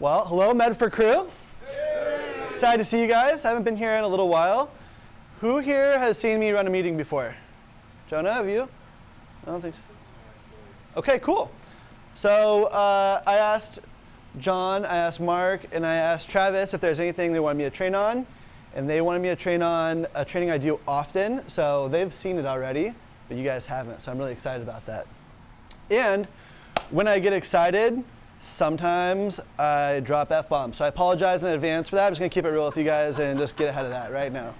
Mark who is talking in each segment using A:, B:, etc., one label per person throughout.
A: Well, hello, Medford crew. Excited to see you guys. I haven't been here in a little while. Who here has seen me run a meeting before? Jonah, have you? I don't think so. Okay, cool. So I asked John, I asked Mark, and I asked Travis if there's anything they wanted me to train on. And they wanted me to train on a training I do often. So they've seen it already, but you guys haven't. So I'm really excited about that. And when I get excited, sometimes I drop F-bombs. So I apologize in advance for that. I'm just going to keep it real with you guys and just get ahead of that right now.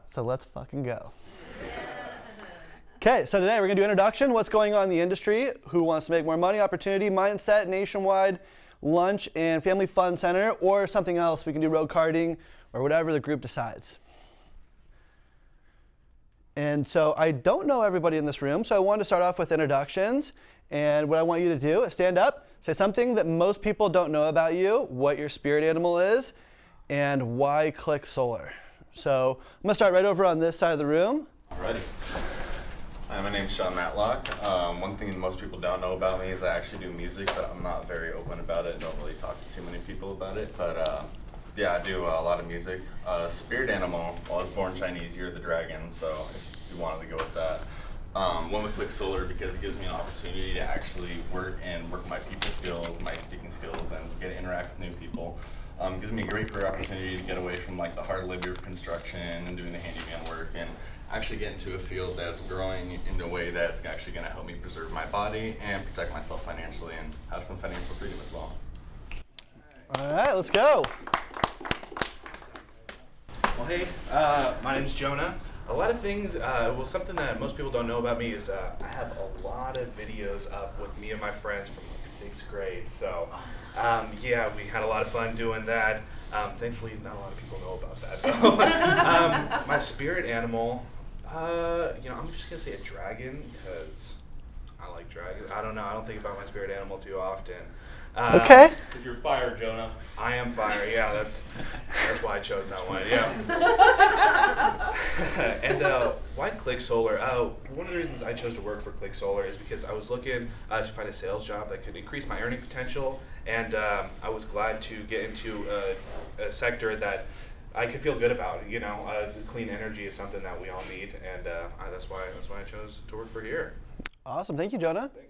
A: So let's fucking go. Okay, so today we're going to do introduction, what's going on in the industry, who wants to make more money, opportunity, mindset, nationwide, lunch, and family fun center, or something else. We can do road karting or whatever the group decides. And so I don't know everybody in this room, so I wanted to start off with introductions. And what I want you to do is stand up, say something that most people don't know about you, what your spirit animal is, and why Click Solar. So I'm going to start right over on this side of the room.
B: Alrighty. Hi, my name's Sean Matlock. One thing most people don't know about me is I actually do music, but I'm not very open about it. Don't really talk to too many people about it. But yeah, I do a lot of music. Spirit animal, well, I was born Chinese, you're the dragon, so if you wanted to go with that. One with Click Solar because it gives me an opportunity to actually work my people skills, my speaking skills, and get to interact with new people. It gives me a great career opportunity to get away from like the hard labor of construction and doing the handyman work and actually get into a field that's growing in a way that's actually going to help me preserve my body and protect myself financially and have some financial freedom as well.
A: All right, let's go.
C: Well, hey, my name's Jonah. A lot of things, something that most people don't know about me is I have a lot of videos up with me and my friends from like 6th grade. So, yeah, we had a lot of fun doing that. Thankfully, not a lot of people know about that. My spirit animal, I'm just gonna say a dragon because I like dragons. I don't know. I don't think about my spirit animal too often.
A: Okay.
D: You're fire, Jonah.
C: I am fire. Yeah, that's why I chose that one. Yeah. And why Click Solar? One of the reasons I chose to work for Click Solar is because I was looking to find a sales job that could increase my earning potential, and I was glad to get into a sector that I could feel good about. You know, clean energy is something that we all need, and that's why I chose to work for here.
A: Awesome. Thank you, Jonah.
C: Thanks.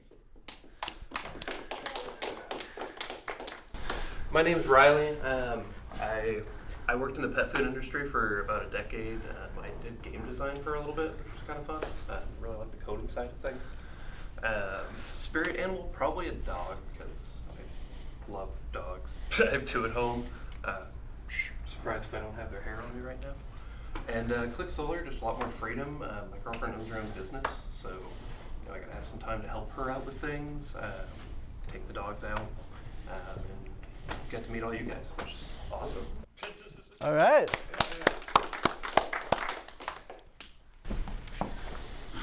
E: My name is Riley. I worked in the pet food industry for about a decade. I did game design for a little bit, which was kind of fun. I really like the coding side of things. Spirit animal, probably a dog, because I love dogs. I have 2 at home. Surprised if I don't have their hair on me right now. And Click Solar, just a lot more freedom. My girlfriend owns her own business, so I gotta have some time to help her out with things, take the dogs out, and get to meet all you guys, which is awesome.
A: All right.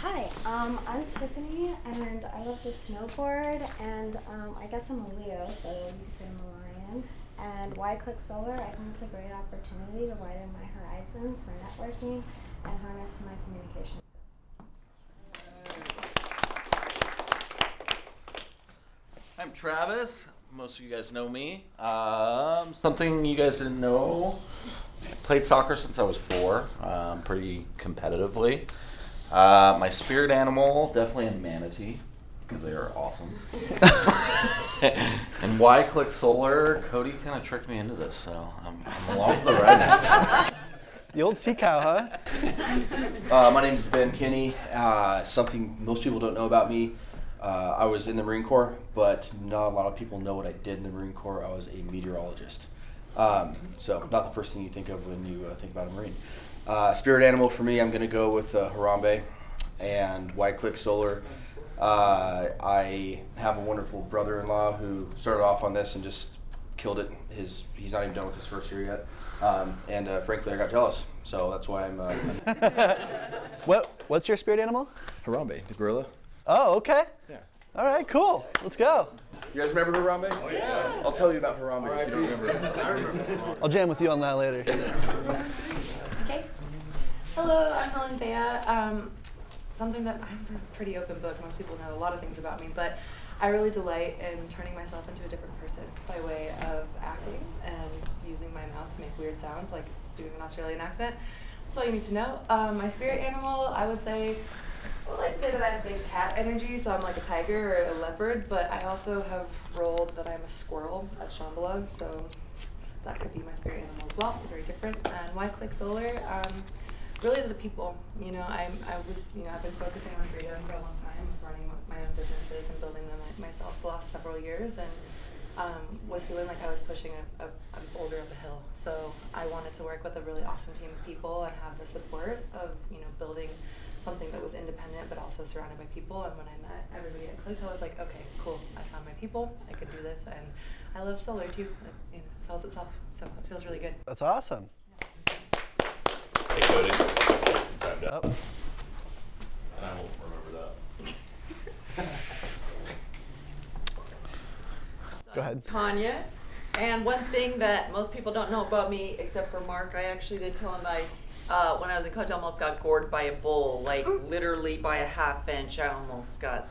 F: Hi, I'm Tiffany, and I love to snowboard, and I guess I'm a Leo, so you could say I'm a lion. And why Click Solar? I think it's a great opportunity to widen my horizons for networking and harness my communication skills.
D: I'm Travis. Most of you guys know me. Something you guys didn't know. I played soccer since I was 4, pretty competitively. My spirit animal, definitely a manatee, because they are awesome. And why Click Solar? Cody kind of tricked me into this, so I'm along for the ride now.
A: The old sea cow, huh?
G: My name is Ben Kinney. Something most people don't know about me. I was in the Marine Corps, but not a lot of people know what I did in the Marine Corps. I was a meteorologist. So not the first thing you think of when you think about a Marine. Spirit animal for me, I'm going to go with Harambe. And why Click Solar? I have a wonderful brother-in-law who started off on this and just killed it. He's not even done with his first year yet. And frankly, I got jealous. So that's why I'm...
A: What's your spirit animal?
G: Harambe, the gorilla.
A: Oh, okay.
G: Yeah.
A: All right, cool. Let's go.
G: You guys remember Harambe? Oh, yeah. I'll tell you about Harambe if you don't remember.
A: I'll jam with you on that later.
H: Okay. Hello, I'm Helen Thea. Something that I'm a pretty open book. Most people know a lot of things about me, but I really delight in turning myself into a different person by way of acting and using my mouth to make weird sounds, like doing an Australian accent. That's all you need to know. My spirit animal, I would like to say that I have big cat energy, so I'm like a tiger or a leopard, but I also have rolled that I'm a squirrel at Shambhala, so that could be my spirit animal as well. They're very different. And why Click Solar? Really the people. I've been focusing on freedom for a long time, running my own businesses and building them myself the last several years, and was feeling like I was pushing a boulder up a hill. So I wanted to work with a really awesome team of people and have the support of building something that was independent but also surrounded by people. And when I met everybody at Click, I was like, okay, cool, I found my people, I could do this, and I love solar too. It sells itself, so it feels really good.
A: That's awesome.
C: Hey, Cody. Timed up.
A: Oh.
C: And I won't remember that.
A: Go ahead.
I: Tanya. And one thing that most people don't know about me, except for Mark, I actually did tell him when I was in college, I almost got gored by a bull, like literally by a half-inch. I almost got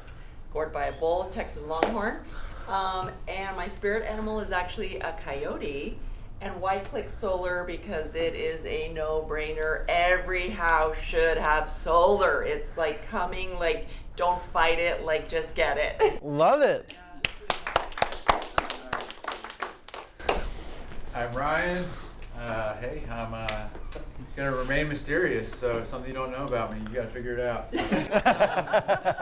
I: gored by a bull, Texas Longhorn. And my spirit animal is actually a coyote. And why Click Solar? Because it is a no-brainer. Every house should have solar. It's like coming, like don't fight it, like just get it.
A: Love it.
J: I'm Ryan. Hey, I'm gonna remain mysterious, so if something you don't know about me, you gotta figure it out.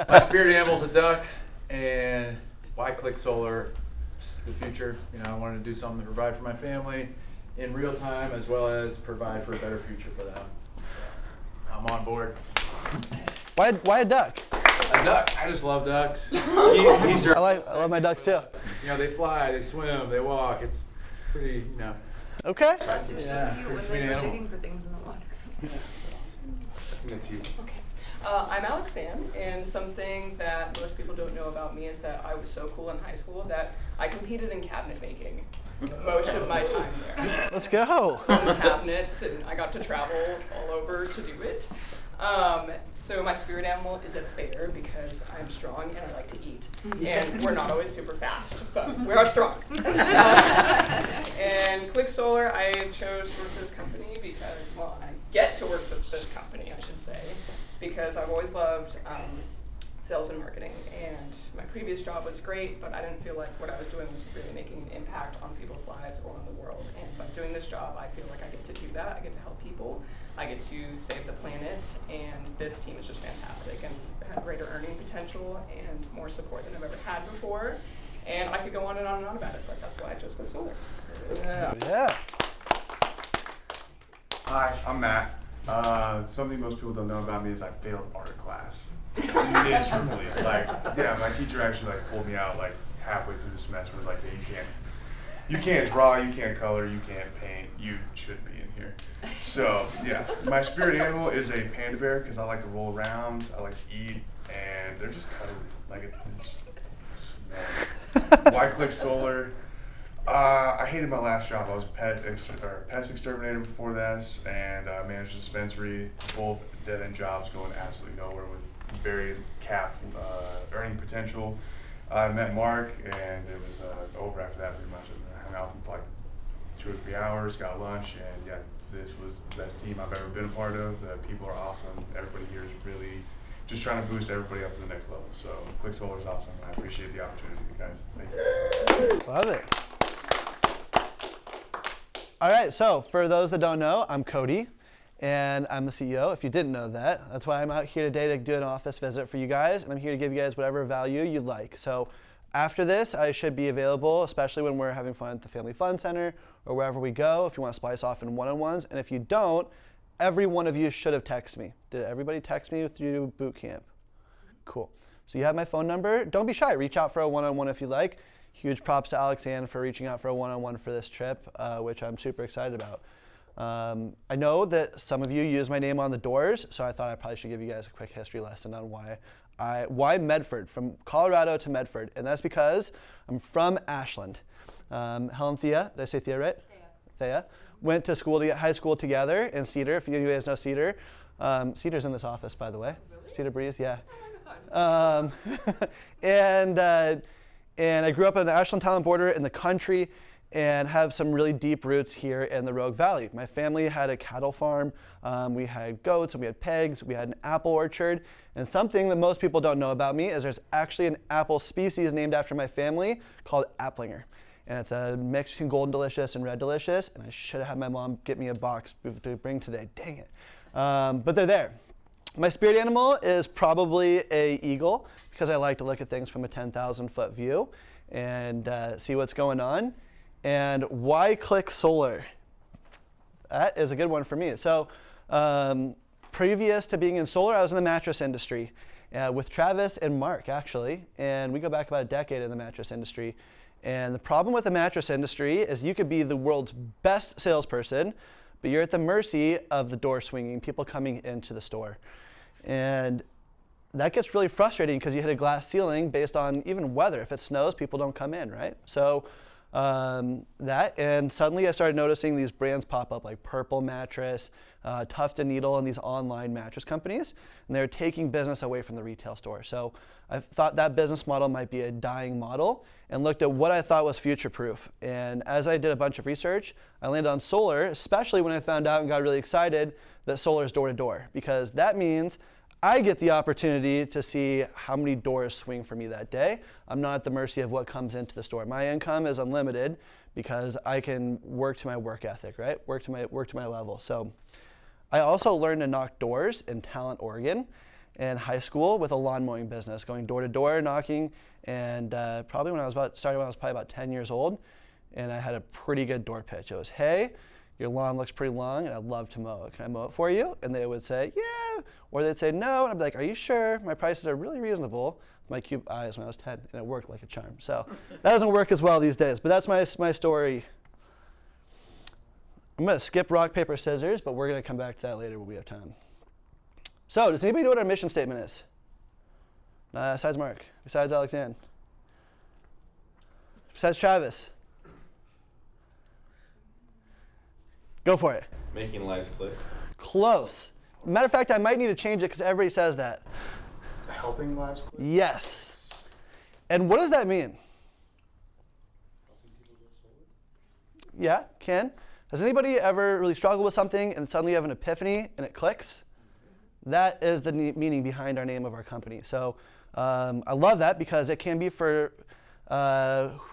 J: My spirit animal's a duck, and why Click Solar? It's the future. I wanted to do something to provide for my family in real time, as well as provide for a better future for them. So, I'm on board.
A: Why a duck?
J: A duck. I just love ducks.
A: I love my ducks too.
J: They fly, they swim, they walk. It's pretty,
A: Okay.
J: Yeah, pretty sweet animal.
H: Digging for things in the water.
J: I think that's you.
K: Okay. I'm Alex Ann, and something that most people don't know about me is that I was so cool in high school that I competed in cabinet making most of my time there.
A: Let's go.
K: Cabinets, and I got to travel all over to do it. So my spirit animal is a bear because I'm strong and I like to eat. And we're not always super fast, but we are strong. And Click Solar, I chose to work for this company because, well, I get to work for this company, I should say, because I've always loved sales and marketing. And my previous job was great, but I didn't feel like what I was doing was really making an impact on people's lives or on the world. And by doing this job, I feel like I get to do that. I get to help people. I get to save the planet, and this team is just fantastic and have greater earning potential and more support than I've ever had before. And I could go on and on and on about it, but that's why I chose Go Solar.
A: Yeah.
L: Hi, I'm Matt. Something most people don't know about me is I failed art class miserably. My teacher actually pulled me out halfway through the semester. Was like, "Hey, you can't draw, you can't color, you can't paint. You shouldn't be in here." So yeah, my spirit animal is a panda bear because I like to roll around, I like to eat, and they're just cuddly. Why Click Solar? I hated my last job. I was a pest exterminator before this, and managed a dispensary. Both dead-end jobs going absolutely nowhere with very capped earning potential. I met Mark, and it was over after that pretty much. I hung out for 2 or 3 hours, got lunch, and yeah, this was the best team I've ever been a part of. The people are awesome. Everybody here is really just trying to boost everybody up to the next level. So Click Solar is awesome, and I appreciate the opportunity, guys. Thank you.
A: Love it. All right, so for those that don't know, I'm Cody, and I'm the CEO, if you didn't know that. That's why I'm out here today to do an office visit for you guys, and I'm here to give you guys whatever value you'd like. So after this, I should be available, especially when we're having fun at the Family Fun Center or wherever we go, if you want to splice off in one-on-ones. And if you don't, every one of you should have texted me. Did everybody text me through boot camp? Cool. So you have my phone number. Don't be shy. Reach out for a one-on-one if you like. Huge props to Alex Ann for reaching out for a one-on-one for this trip, which I'm super excited about. I know that some of you use my name on the doors, so I thought I probably should give you guys a quick history lesson on why Medford, from Colorado to Medford, and that's because I'm from Ashland. Helen Thea, did I say Thea right? Thea. Went to high school together in Cedar, if you guys know Cedar. Cedar's in this office, by the way. Really? Cedar Breeze, yeah. and I grew up on the Ashland-Talon border in the country and have some really deep roots here in the Rogue Valley. My family had a cattle farm. We had goats and we had pigs. We had an apple orchard. And something that most people don't know about me is there's actually an apple species named after my family called Applinger. And it's a mix between Golden Delicious and Red Delicious. And I should have had my mom get me a box to bring today. Dang it. But they're there. My spirit animal is probably an eagle because I like to look at things from a 10,000-foot view and see what's going on. And why click solar? That is a good one for me. So previous to being in solar, I was in the mattress industry with Travis and Mark, actually. And we go back about a decade in the mattress industry. And the problem with the mattress industry is you could be the world's best salesperson, but you're at the mercy of the door swinging, people coming into the store. And that gets really frustrating because you hit a glass ceiling based on even weather. If it snows, people don't come in, right? So and suddenly I started noticing these brands pop up like Purple Mattress, Tuft & Needle, and these online mattress companies, and they're taking business away from the retail store. So I thought that business model might be a dying model and looked at what I thought was future-proof. And as I did a bunch of research, I landed on solar, especially when I found out and got really excited that solar is door-to-door, because that means I get the opportunity to see how many doors swing for me that day. I'm not at the mercy of what comes into the store. My income is unlimited because I can work to my work ethic, right? Work to my level. So I also learned to knock doors in Talent, Oregon in high school with a lawn mowing business, going door to door, knocking, and probably when I was probably about 10 years old, and I had a pretty good door pitch. It was, hey, your lawn looks pretty long and I'd love to mow it. Can I mow it for you? And they would say, yeah. Or they'd say no. And I'd be like, are you sure? My prices are really reasonable. My cute eyes when I was 10, and it worked like a charm. So that doesn't work as well these days, but that's my story. I'm gonna skip rock, paper, scissors, but we're gonna come back to that later when we have time. So does anybody know what our mission statement is? Besides Mark, besides Alexander, besides Travis? Go for it.
B: Making lives click.
A: Close. Matter of fact, I might need to change it because everybody says that.
L: Helping lives click?
A: Yes. And what does that mean? Yeah, Ken? Has anybody ever really struggled with something and suddenly you have an epiphany and it clicks? That is the meaning behind our name of our company. So I love that because it can be for,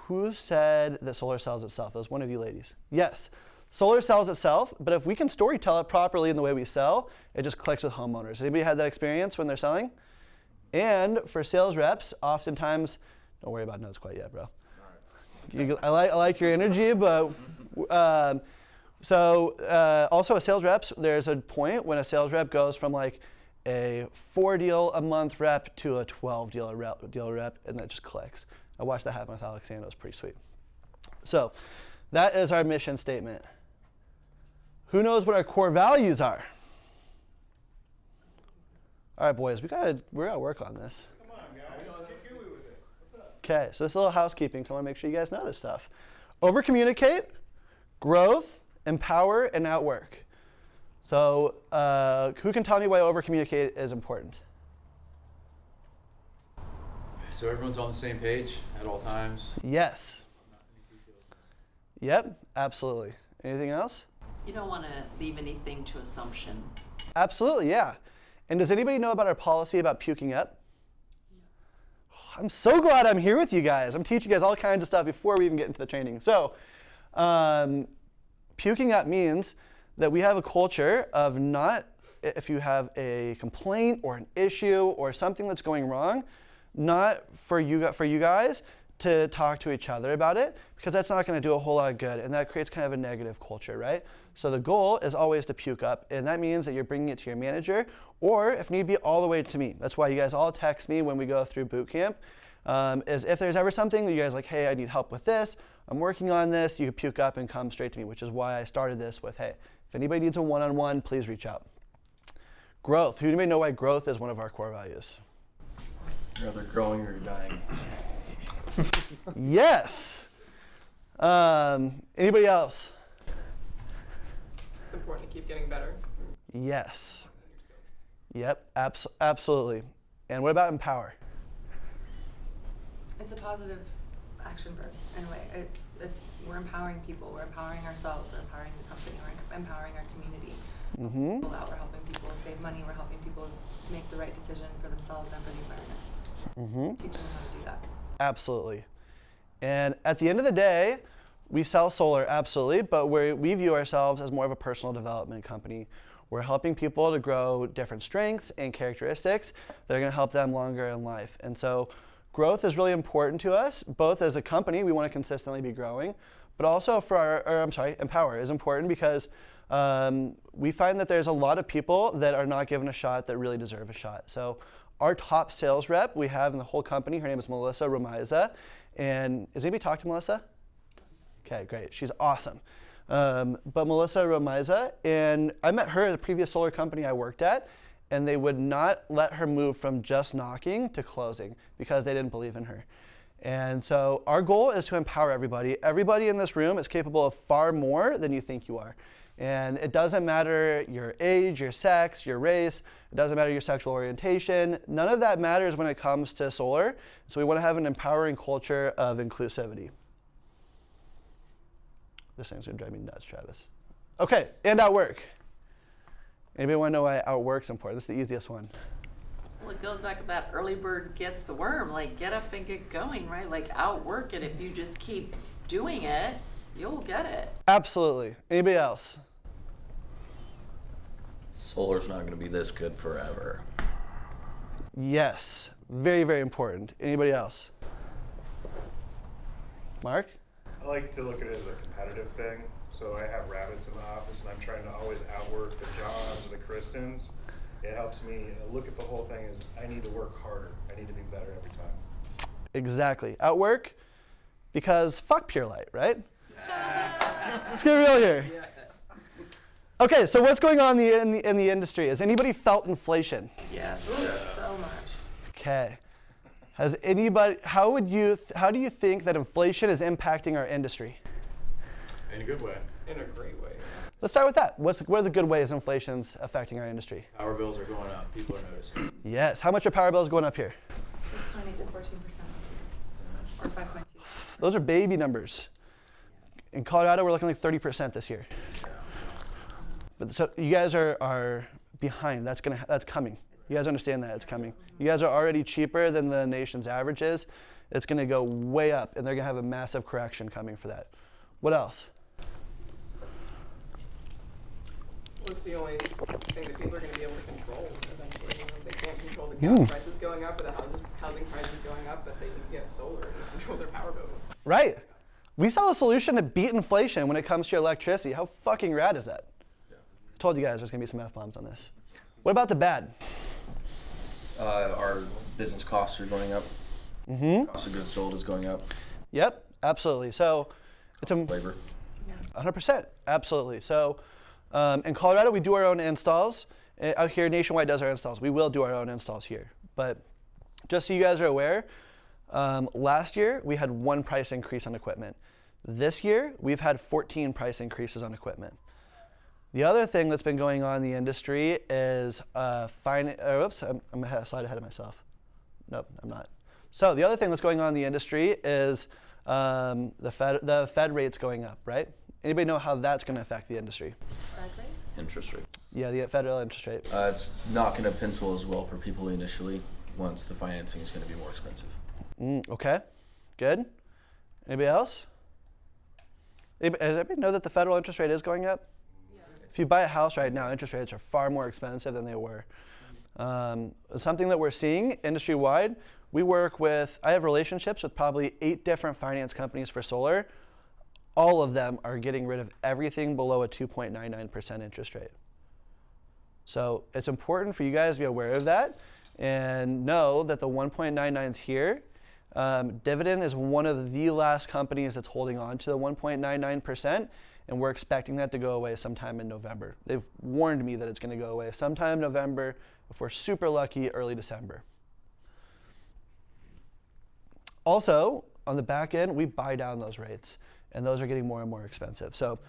A: who said that solar sells itself? It was one of you ladies. Yes. Solar sells itself, but if we can story tell it properly in the way we sell, it just clicks with homeowners. Anybody had that experience when they're selling? And for sales reps, oftentimes, don't worry about notes quite yet, bro. I like your energy, but also as sales reps, there's a point when a sales rep goes from like a 4 deal a month rep to a 12 deal rep, and that just clicks. I watched that happen with Alexander. It was pretty sweet. So that is our mission statement. Who knows what our core values are? All right, boys, we gotta work on this.
L: Come on, guys. Get gooey with it. What's up?
A: Okay, so this is a little housekeeping, so I want to make sure you guys know this stuff. Over-communicate, growth, empower, and outwork. So who can tell me why over-communicate is important?
J: So everyone's on the same page at all times.
A: Yes. Yep, absolutely. Anything else?
I: You don't want to leave anything to assumption.
A: Absolutely, yeah. And does anybody know about our policy about puking up? I'm so glad I'm here with you guys. I'm teaching you guys all kinds of stuff before we even get into the training. So puking up means that we have a culture of not, if you have a complaint or an issue or something that's going wrong, not for you guys to talk to each other about it, because that's not going to do a whole lot of good, and that creates kind of a negative culture, right? So the goal is always to puke up, and that means that you're bringing it to your manager, or if need be, all the way to me. That's why you guys all text me when we go through boot camp, is if there's ever something that you guys like, hey, I need help with this, I'm working on this, you can puke up and come straight to me, which is why I started this with, hey, if anybody needs a one-on-one, please reach out. Growth. Who anybody know why growth is one of our core values?
G: You're either growing or you're dying.
A: Yes. Anybody else?
K: It's important to keep getting better.
A: Yes. Yep, absolutely. And what about empower?
H: It's a positive action verb in a way. We're empowering people. We're empowering ourselves. We're empowering the company. We're empowering our community.
A: Mm-hmm.
H: We're helping people save money. We're helping people make the right decision for themselves and for the environment.
A: Mm-hmm.
H: Teaching them how to do that.
A: Absolutely. And at the end of the day, we sell solar, absolutely, but we view ourselves as more of a personal development company. We're helping people to grow different strengths and characteristics that are going to help them longer in life. And so growth is really important to us, both as a company, we want to consistently be growing, but also for empower is important because we find that there's a lot of people that are not given a shot that really deserve a shot. So our top sales rep we have in the whole company, her name is Melissa Romaiza. And has anybody talked to Melissa? Okay, great. She's awesome. But Melissa Romaiza, and I met her at a previous solar company I worked at, and they would not let her move from just knocking to closing because they didn't believe in her. And so our goal is to empower everybody. Everybody in this room is capable of far more than you think you are. And it doesn't matter your age, your sex, your race, it doesn't matter your sexual orientation. None of that matters when it comes to solar. So we want to have an empowering culture of inclusivity. This thing's gonna drive me nuts, Travis. Okay, and outwork. Anybody want to know why outwork's important? This is the easiest one.
I: Well, it goes back to that early bird gets the worm. Like, get up and get going, right? Like, outwork it. If you just keep doing it, you'll get it.
A: Absolutely. Anybody else?
D: Solar's not going to be this good forever.
A: Yes, very, very important. Anybody else? Mark?
L: I like to look at it as a competitive thing. So I have rabbits in the office, and I'm trying to always outwork the Johns or the Kristens. It helps me look at the whole thing as I need to work harder. I need to be better every time.
A: Exactly. Outwork, because fuck Pure Light, right? Let's get real here.
E: Yes.
A: Okay, so what's going on in the industry? Has anybody felt inflation?
I: Yes, so much.
A: Okay. Has anybody? How do you think that inflation is impacting our industry?
J: In a good way.
K: In a great way.
A: Let's start with that. What are the good ways inflation's affecting our industry?
J: Power bills are going up. People are noticing.
A: Yes. How much are power bills going up here?
H: 6.8 to 14% this year, or 5.2.
A: Those are baby numbers. In Colorado, we're looking like 30% this year. But so you guys are behind. That's coming. You guys understand that it's coming. You guys are already cheaper than the nation's averages. It's going to go way up, and they're going to have a massive correction coming for that. What else?
K: Well, it's the only thing that people are going to be able to control eventually. You know, they can't control the gas prices going up or the housing prices going up, but they can get solar and control their power bill.
A: Right. We saw a solution to beat inflation when it comes to your electricity. How fucking rad is that? I told you guys there's going to be some F-bombs on this. What about the bad?
G: Our business costs are going up.
A: Mm-hmm.
G: Cost of goods sold is going up.
A: Yep, absolutely. So it's a
G: Labor.
A: 100%, absolutely. So in Colorado, we do our own installs. Out here, Nationwide does our installs. We will do our own installs here. But just so you guys are aware, last year we had 1 price increase on equipment. This year, we've had 14 price increases on equipment. The other thing that's been going on in the industry is oops, I'm a slide ahead of myself. Nope, I'm not. So the other thing that's going on in the industry is the Fed rate's going up, right? Anybody know how that's going to affect the industry?
D: Interest rate.
A: Yeah, the federal interest rate.
G: It's not going to pencil as well for people initially once the financing is going to be more expensive.
A: Okay, good. Anybody else? Does everybody know that the federal interest rate is going up? Yeah. If you buy a house right now, interest rates are far more expensive than they were. Something that we're seeing industry-wide, I have relationships with probably 8 different finance companies for solar. All of them are getting rid of everything below a 2.99% interest rate. So it's important for you guys to be aware of that and know that the 1.99 is here. Dividend is one of the last companies that's holding on to the 1.99%, and we're expecting that to go away sometime in November. They've warned me that it's going to go away sometime in November, if we're super lucky, early December. Also, on the back end, we buy down those rates, and those are getting more and more expensive. So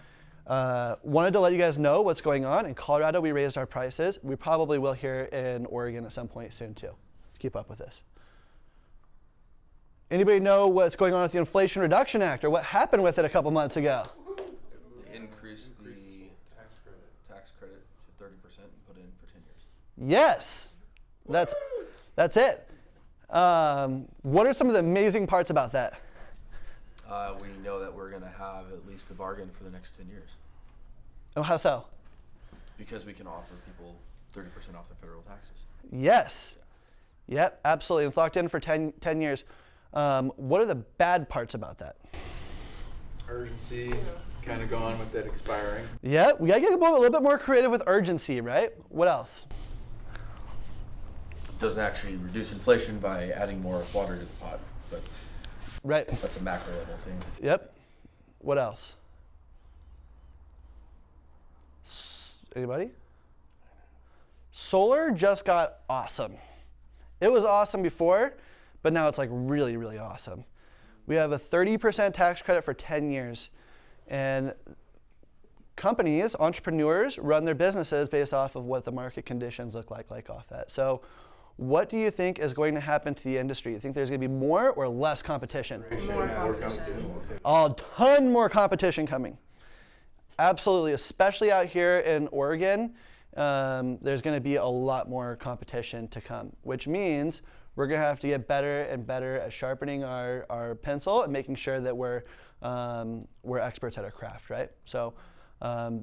A: wanted to let you guys know what's going on. In Colorado, we raised our prices. We probably will here in Oregon at some point soon, too. keep up with this. Anybody know what's going on with the Inflation Reduction Act or what happened with it a couple months ago?
G: They increased the tax credit to 30% and put it in for 10 years.
A: Yes, that's it. What are some of the amazing parts about that?
G: We know that we're going to have at least the bargain for the next 10 years.
A: Oh, how so?
G: Because we can offer people 30% off the federal taxes.
A: Yes. Yep, absolutely. It's locked in for 10 years. What are the bad parts about that?
J: Urgency, kind of going with that expiring.
A: Yeah, we gotta get a little bit more creative with urgency, right? What else?
G: Doesn't actually reduce inflation by adding more water to the pot, but
A: right.
G: That's a macro level thing.
A: Yep. What else? Anybody? Solar just got awesome. It was awesome before, but now it's like really, really awesome. We have a 30% tax credit for 10 years. And companies, entrepreneurs, run their businesses based off of what the market conditions look like off that. So what do you think is going to happen to the industry? You think there's going to be more or less competition?
H: More competition.
A: A ton more competition coming. Absolutely, especially out here in Oregon, there's going to be a lot more competition to come, which means we're going to have to get better and better at sharpening our pencil and making sure that we're experts at our craft, right? So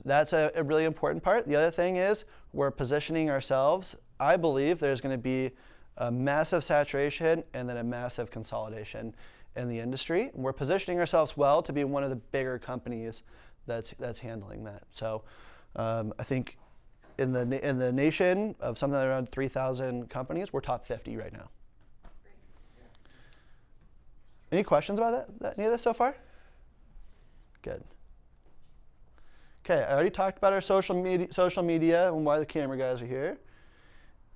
A: that's a really important part. The other thing is we're positioning ourselves. I believe there's going to be a massive saturation and then a massive consolidation in the industry. We're positioning ourselves well to be one of the bigger companies that's handling that. So I think in the nation of something around 3,000 companies, we're top 50 right now.
H: That's great.
A: Any questions about any of this so far? Good. Okay, I already talked about our social media and why the camera guys are here.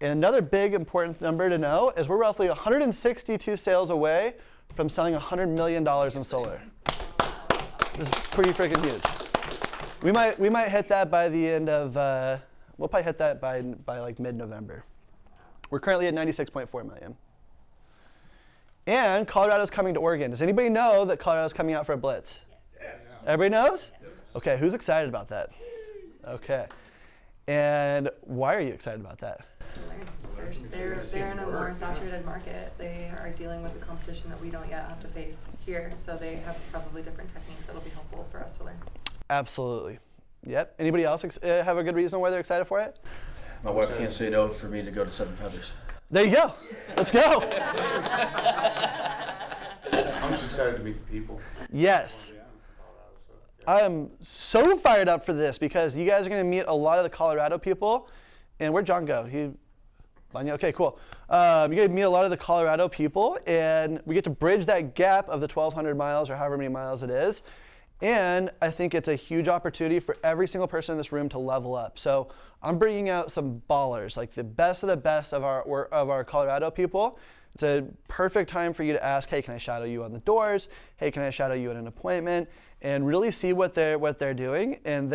A: And another big important number to know is we're roughly 162 sales away from selling $100 million in solar. This is pretty freaking huge. We might hit that by the end of, we'll probably hit that by like mid-November. We're currently at 96.4 million. And Colorado's coming to Oregon. Does anybody know that Colorado's coming out for a blitz?
L: Yes.
A: Everybody knows? Okay, who's excited about that? Okay. And why are you excited about that?
H: They're in a more saturated market. They are dealing with the competition that we don't yet have to face here. So they have probably different techniques that'll be helpful for us to learn.
A: Absolutely. Yep. Anybody else have a good reason why they're excited for it?
G: My wife can't say no for me to go to Seven Feathers.
A: There you go. Let's go.
L: I'm just excited to meet the people.
A: Yes. I am so fired up for this because you guys are going to meet a lot of the Colorado people. And where'd John go? Okay, cool. You're going to meet a lot of the Colorado people, and we get to bridge that gap of the 1,200 miles or however many miles it is. And I think it's a huge opportunity for every single person in this room to level up. So I'm bringing out some ballers, like the best of our Colorado people. It's a perfect time for you to ask, hey, can I shadow you on the doors? Hey, can I shadow you at an appointment? And really see what they're doing. And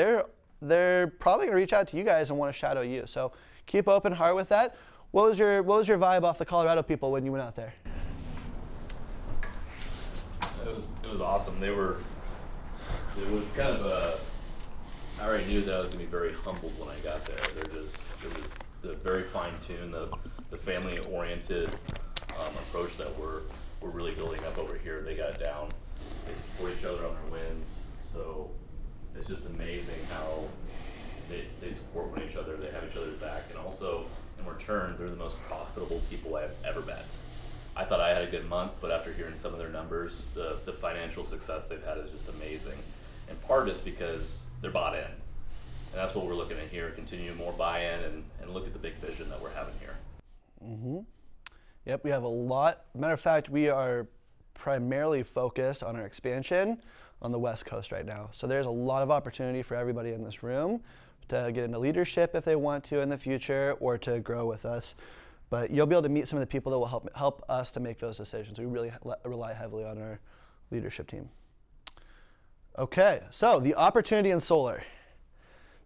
A: they're probably gonna reach out to you guys and want to shadow you. So keep open heart with that. What was your vibe off the Colorado people when you went out there?
M: It was awesome. It was kind of I already knew that I was gonna be very humbled when I got there. It was the very fine-tuned, the family-oriented approach that we're really building up over here. They got it down. They support each other on their wins. So it's just amazing how they support one each other. They have each other's back, and also in return, they're the most profitable people I've ever met. I thought I had a good month, but after hearing some of their numbers, the financial success they've had is just amazing. And part of it's because they're bought in. And that's what we're looking at here, continue more buy-in and look at the big vision that we're having here.
A: Mm-hmm. Yep, we have a lot. Matter of fact, we are primarily focused on our expansion on the West Coast right now. So there's a lot of opportunity for everybody in this room to get into leadership if they want to in the future or to grow with us. But you'll be able to meet some of the people that will help us to make those decisions. We really rely heavily on our leadership team. Okay, so the opportunity in solar.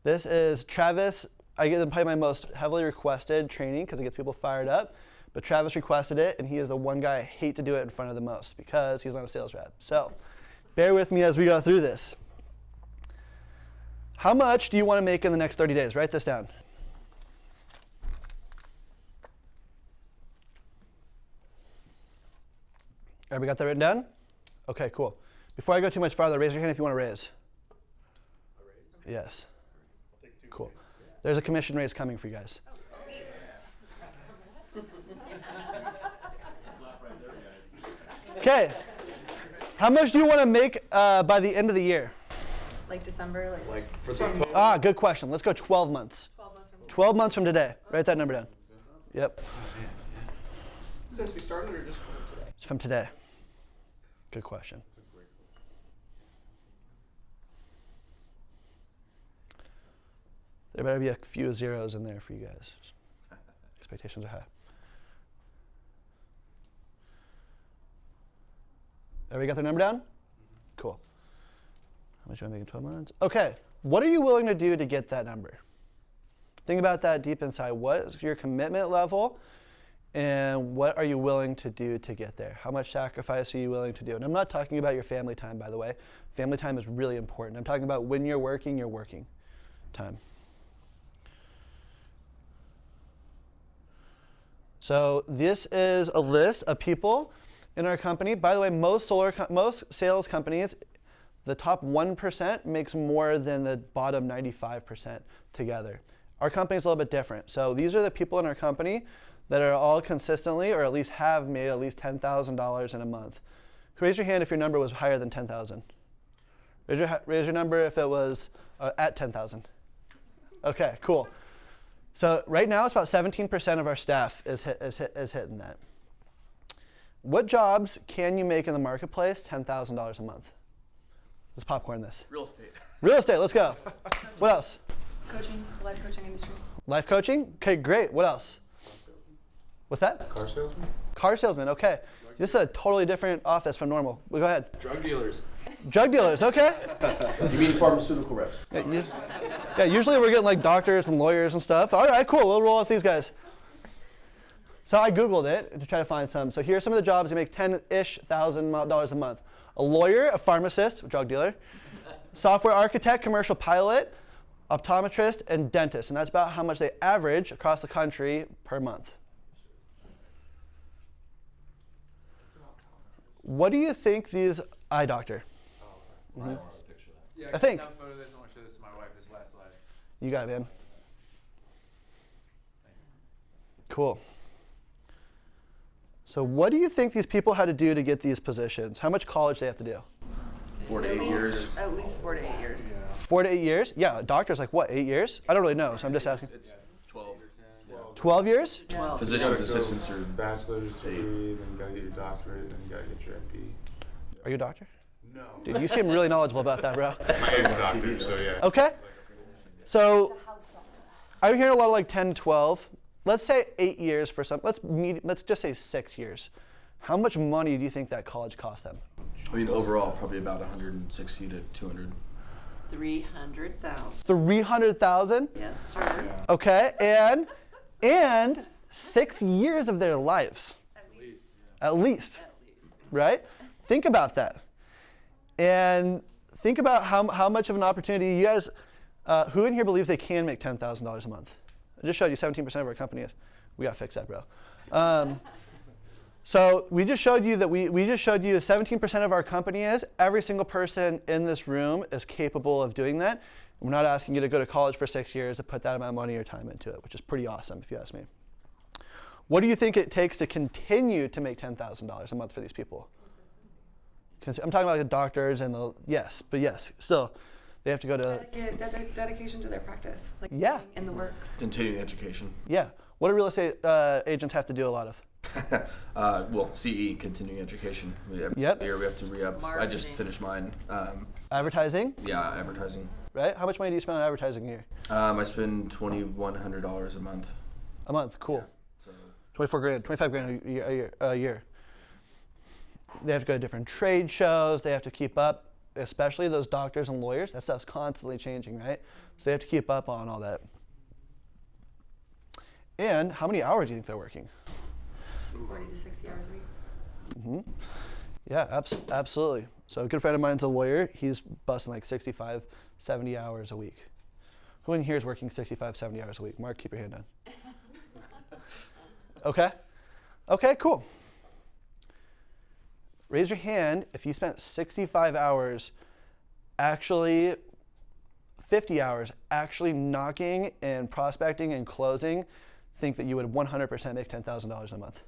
A: This is Travis. I get probably my most heavily requested training because it gets people fired up. but Travis requested it, and he is the one guy I hate to do it in front of the most because he's not a sales rep. So bear with me as we go through this. How much do you want to make in the next 30 days? Write this down. Everybody got that written down? Okay, cool. Before I go too much farther, raise your hand if you want to raise. Yes. Cool. There's a commission raise coming for you guys. Okay. How much do you want to make by the end of the year?
H: Like December,
L: For the
A: Ah, good question. Let's go 12 months. 12 months from today. Write that number down. Yep.
K: Since we started, or just from today?
A: It's from today. Good question. There better be a few zeros in there for you guys. Expectations are high. Everybody got their number down? Cool. How much do I make in 12 months? Okay. What are you willing to do to get that number? Think about that deep inside. What is your commitment level? And what are you willing to do to get there? How much sacrifice are you willing to do? And I'm not talking about your family time, by the way. Family time is really important. I'm talking about when you're working time. So this is a list of people in our company. By the way, most sales companies, the top 1% makes more than the bottom 95% together. Our company is a little bit different. So these are the people in our company that are all consistently, or at least have made at least $10,000 in a month. Raise your hand if your number was higher than 10,000. Raise your number if it was at 10,000. Okay, cool. So right now, it's about 17% of our staff is hitting that. What jobs can you make in the marketplace $10,000 a month? Let's popcorn this.
G: Real estate.
A: Real estate, let's go. What else?
H: coaching, life coaching industry.
A: Life coaching? Okay, great. What else? What's that?
L: Car salesman.
A: Car salesman, okay. This is a totally different office from normal. Well, go ahead.
G: Drug dealers.
A: Drug dealers, okay.
G: You mean pharmaceutical reps?
A: Yeah, usually we're getting like doctors and lawyers and stuff. All right, cool. We'll roll with these guys. So I Googled it to try to find some. So here are some of the jobs that make $10,000-ish a month. A lawyer, a pharmacist, a drug dealer, software architect, commercial pilot, optometrist, and dentist. And that's about how much they average across the country per month. What do you think these eye doctor?
J: Yeah,
A: I think.
J: I want to show this to my wife. This last slide.
A: You got it, man. Cool. So what do you think these people had to do to get these positions? How much college they have to do?
G: 4 to 8 years.
H: At least 4 to 8 years.
A: 4 to 8 years? Yeah, a doctor's like what, 8 years? I don't really know, so I'm just asking.
G: It's 12.
A: 12 years?
H: 12.
G: Physician's assistants are
L: bachelor's degree, then you gotta get your doctorate, then you gotta get your MD.
A: Are you a doctor?
L: No.
A: Dude, you seem really knowledgeable about that, bro.
L: My name's doctor, so yeah.
A: Okay. So I'm hearing a lot of like 10, 12. Let's say 8 years for some. Let's just say 6 years. How much money do you think that college cost them?
G: I mean, overall, probably about 160 to 200.
I: 300,000.
A: 300,000?
I: Yes, sir.
A: Okay, and 6 years of their lives. At least. Right? Think about that. And think about how much of an opportunity you guys, who in here believes they can make $10,000 a month? I just showed you 17% of our company is. We gotta fix that, bro. So we just showed you that we just showed you 17% of our company is. Every single person in this room is capable of doing that. We're not asking you to go to college for 6 years to put that amount of money or time into it, which is pretty awesome if you ask me. What do you think it takes to continue to make $10,000 a month for these people? I'm talking about the doctors and yes, still, they have to go to.
H: Dedication to their practice. Like
A: Yeah.
H: staying in the work.
G: Continuing education.
A: Yeah. What do real estate agents have to do a lot of?
G: Well, CE, continuing education. Every
A: Yep.
G: year we have to re-up. I just
I: Marketing.
G: finished mine.
A: Advertising,
G: Yeah, advertising.
A: right? How much money do you spend on advertising a year?
G: I spend $2,100 a month.
A: A month, cool.
G: So
A: 24 grand, 25 grand a year. They have to go to different trade shows. They have to keep up, especially those doctors and lawyers. That stuff's constantly changing, right? So they have to keep up on all that. And how many hours do you think they're working?
H: 40 to 60 hours a week.
A: Mm-hmm. Yeah, absolutely. So a good friend of mine's a lawyer. He's busting like 65, 70 hours a week. Who in here is working 65, 70 hours a week? Mark, keep your hand down. Okay? Okay, cool. Raise your hand if you spent 65 hours actually, 50 hours actually knocking and prospecting and closing, think that you would 100% make $10,000 a month.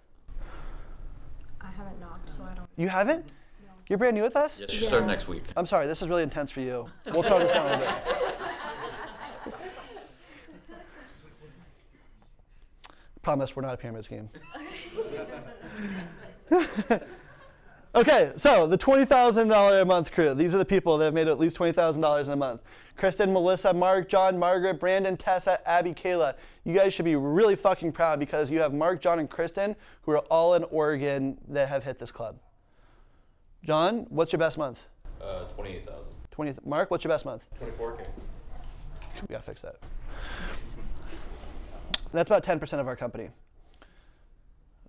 N: I haven't knocked, so I don't.
A: You haven't? No. You're brand new with us?
D: Yes, you start next week.
A: I'm sorry, this is really intense for you. We'll tone this down a little bit. Promise, we're not a pyramid scheme. Okay, so the $20,000 a month crew. These are the people that have made at least $20,000 in a month. Kristen, Melissa, Mark, John, Margaret, Brandon, Tessa, Abby, Kayla. You guys should be really fucking proud because you have Mark, John, and Kristen who are all in Oregon that have hit this club. John, what's your best month?
M: 28,000.
A: Mark, what's your best month?
E: 24K.
A: We gotta fix that. That's about 10% of our company.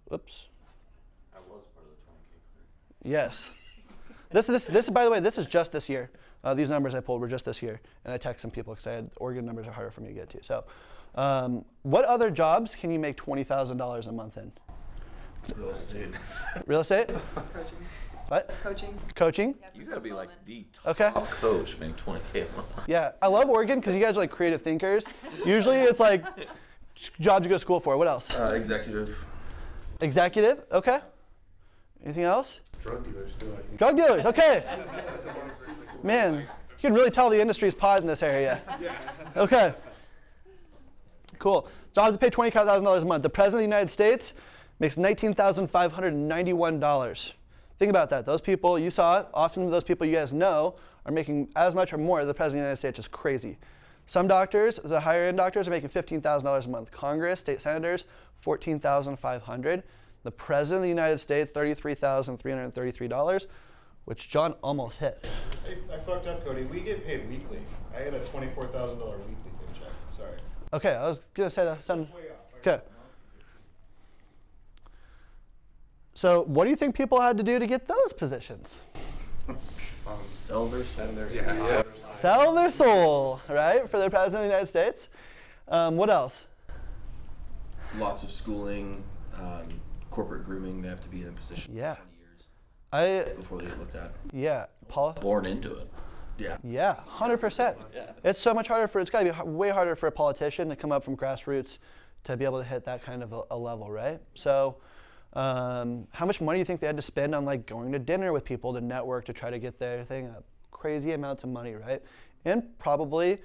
A: Whoops.
M: I was part of the 20K crew.
A: Yes. This, by the way, this is just this year. These numbers I pulled were just this year. And I texted some people because I had Oregon numbers are harder for me to get to. So what other jobs can you make $20,000 a month in?
L: Real estate.
A: Real estate?
H: Coaching.
A: What?
H: Coaching.
A: Coaching?
H: Yeah,
D: You
H: personal
D: gotta be like
H: development.
D: the top coach, making 20K a month.
A: Yeah, I love Oregon because you guys are like creative thinkers. Usually it's like jobs you go to school for. What else?
G: Executive.
A: Executive, okay. Anything else?
L: Drug dealers too, I think.
A: Drug dealers, okay. Man, you can really tell the industry's pod in this area. Okay. Cool. Jobs that pay $20,000 a month. The President of the United States makes $19,591. Think about that. Those people you saw, often those people you guys know, are making as much or more than the President of the United States. It's crazy. Some doctors, the higher end doctors, are making $15,000 a month. Congress, state senators, $14,500. The President of the United States, $33,333, which John almost hit.
O: Hey, I fucked up, Cody. We get paid weekly. I had a $24,000 weekly paycheck. Sorry.
A: Okay, I was gonna say that.
O: Way off.
A: Okay. So, what do you think people had to do to get those positions?
G: Sell their soul.
A: Sell their soul, right, for the President of the United States. What else?
G: Lots of schooling, corporate grooming. They have to be in a position
A: Yeah.
G: for 20 years before they get looked at.
A: Yeah, Paula?
D: Born into it.
G: Yeah.
A: Yeah, 100%.
D: Yeah.
A: It's so much harder it's gotta be way harder for a politician to come up from grassroots to be able to hit that kind of a level, right? So, how much money do you think they had to spend on like going to dinner with people to network to try to get their thing up? Crazy amounts of money, right? And probably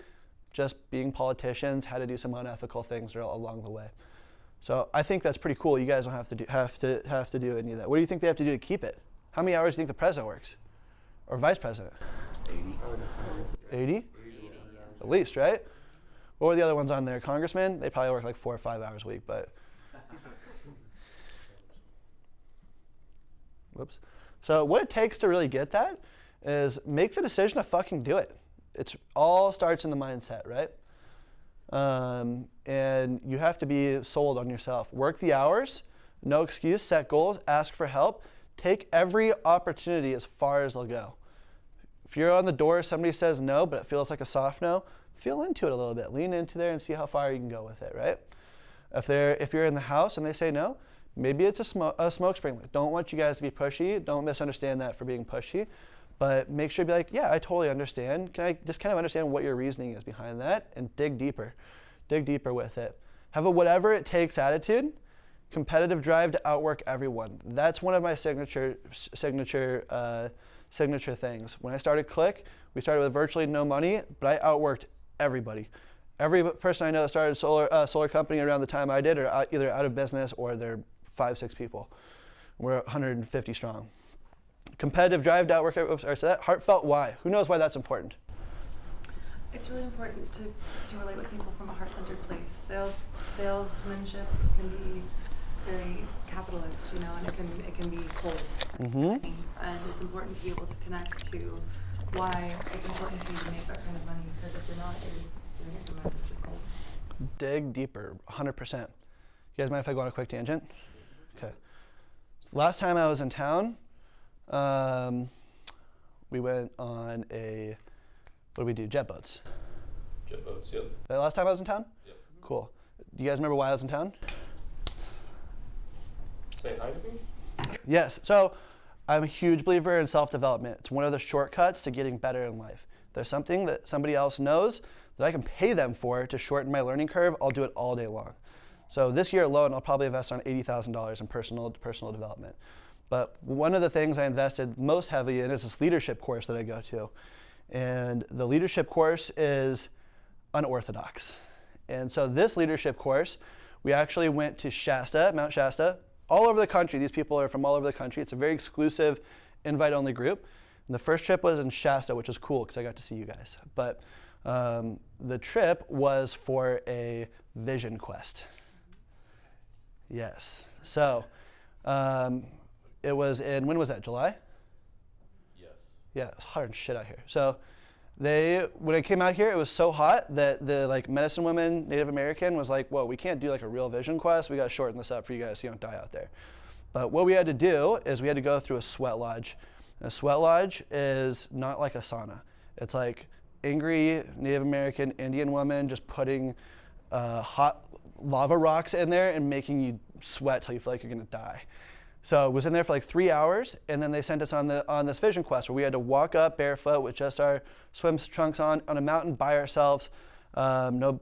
A: just being politicians had to do some unethical things along the way. So I think that's pretty cool. You guys don't have to do any of that. What do you think they have to do to keep it? How many hours do you think the president works? Or vice president? 80? 80? At least, right? What were the other ones on there? Congressmen? They probably work like 4 or 5 hours a week, but. Whoops. So what it takes to really get that is make the decision to fucking do it. It all starts in the mindset, right? And you have to be sold on yourself. Work the hours, no excuse, set goals, ask for help. Take every opportunity as far as they'll go. If you're on the door, somebody says no, but it feels like a soft no, feel into it a little bit. Lean into there and see how far you can go with it, right? If you're in the house and they say no, maybe it's a smoke screen. Don't want you guys to be pushy. Don't misunderstand that for being pushy. But make sure to be like, yeah, I totally understand. Can I just kind of understand what your reasoning is behind that and dig deeper. Dig deeper with it. Have a whatever it takes attitude. Competitive drive to outwork everyone. That's one of my signature things. When I started Click, we started with virtually no money, but I outworked everybody. Every person I know that started a solar company around the time I did are either out of business or they're 5-6 people. We're 150 strong. Competitive drive to outwork, so that heartfelt why. Who knows why that's important?
H: It's really important to relate with people from a heart-centered place. Salesmanship can be very capitalist, and it can be cold.
A: Mm-hmm.
H: And it's important to be able to connect to why it's important to you to make that kind of money, because if you're not, it is doing it for money, which is cold.
A: Dig deeper, 100%. You guys mind if I go on a quick tangent? Okay. Last time I was in town, we went on what did we do? Jet boats.
M: Jet boats, yep.
A: The last time I was in town?
M: Yep.
A: Cool. Do you guys remember why I was in town?
M: Say hi to me?
A: Yes. So I'm a huge believer in self-development. It's one of the shortcuts to getting better in life. If there's something that somebody else knows that I can pay them for to shorten my learning curve, I'll do it all day long. So this year alone, I'll probably invest on $80,000 in personal development. But one of the things I invested most heavily in is this leadership course that I go to. And the leadership course is unorthodox. And so this leadership course, we actually went to Shasta, Mount Shasta, all over the country. These people are from all over the country. It's a very exclusive, invite-only group. And the first trip was in Shasta, which was cool because I got to see you guys. But the trip was for a vision quest. Yes. So it was in, when was that, July?
M: Yes.
A: Yeah, it's hot and shit out here. So when I came out here, it was so hot that the medicine woman, Native American, was like, whoa, we can't do like a real vision quest. We got to shorten this up for you guys so you don't die out there. But what we had to do is we had to go through a sweat lodge. And a sweat lodge is not like a sauna. It's like angry Native American Indian woman just putting hot lava rocks in there and making you sweat till you feel like you're gonna die. So it was in there for like 3 hours, and then they sent us on this vision quest where we had to walk up barefoot with just our swim trunks on a mountain by ourselves, no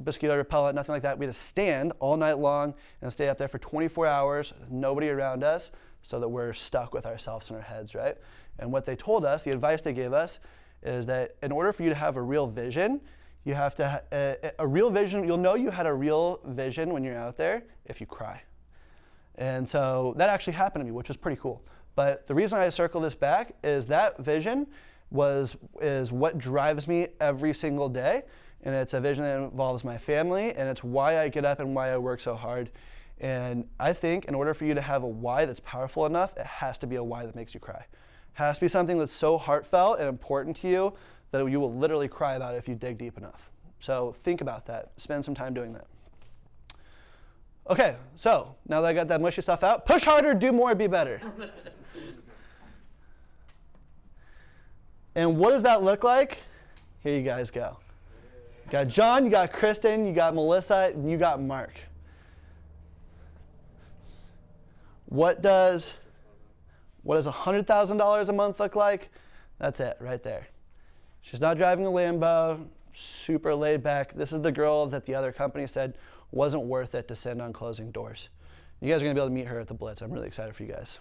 A: mosquito repellent, nothing like that. We had to stand all night long and stay up there for 24 hours, nobody around us, so that we're stuck with ourselves in our heads, right? And what they told us, the advice they gave us, is that in order for you to have a real vision, you have to a real vision. You'll know you had a real vision when you're out there if you cry. And so that actually happened to me, which was pretty cool. But the reason I circle this back is that vision is what drives me every single day. And it's a vision that involves my family, and it's why I get up and why I work so hard. And I think in order for you to have a why that's powerful enough, it has to be a why that makes you cry. It has to be something that's so heartfelt and important to you that you will literally cry about it if you dig deep enough. So think about that. Spend some time doing that. Okay, so now that I got that mushy stuff out, push harder, do more, be better. And what does that look like? Here you guys go. You got John, you got Kristen, you got Melissa, and you got Mark. What does $100,000 a month look like? That's it, right there. She's not driving a Lambo, super laid back. This is the girl that the other company said wasn't worth it to send on closing doors. You guys are gonna be able to meet her at the Blitz. I'm really excited for you guys.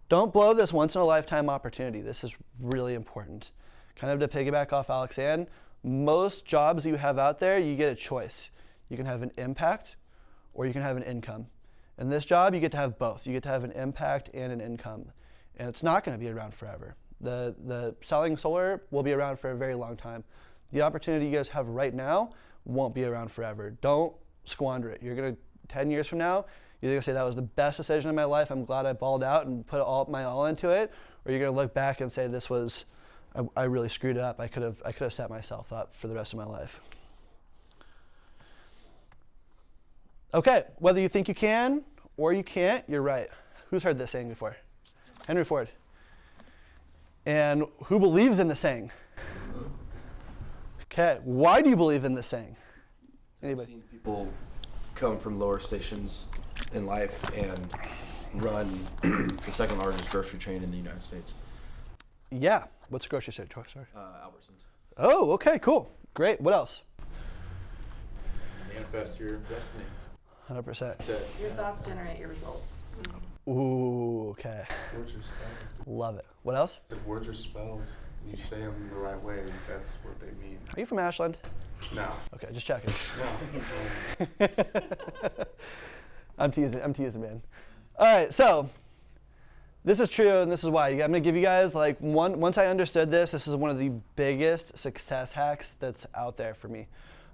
A: Don't blow this once in a lifetime opportunity. This is really important. Kind of to piggyback off Alex Ann, most jobs you have out there, you get a choice. You can have an impact or you can have an income. In this job, you get to have both. You get to have an impact and an income. And it's not gonna be around forever. The selling solar will be around for a very long time. The opportunity you guys have right now won't be around forever. Don't squander it. You're gonna, 10 years from now, you're gonna say that was the best decision of my life. I'm glad I balled out and put my all into it. Or you're gonna look back and say this was, I really screwed it up. I could have set myself up for the rest of my life. Okay, whether you think you can or you can't, you're right. Who's heard this saying before? Henry Ford. And who believes in the saying? Okay, why do you believe in this saying? Anybody?
G: I've seen people come from lower stations in life and run the second largest grocery chain in the United States.
A: Yeah, what's the grocery store? Sorry.
G: Albertsons.
A: Oh, okay, cool, great. What else?
J: Manifest your destiny.
A: 100%.
H: Your thoughts generate your results.
A: Ooh, okay.
L: Words are spells.
A: Love it. What else?
L: The words are spells. You say them the right way, that's what they mean.
A: Are you from Ashland?
L: No.
A: Okay, just checking.
L: No.
A: I'm teasing, man. All right, so this is true, and this is why. I'm gonna give you guys once I understood this is one of the biggest success hacks that's out there for me.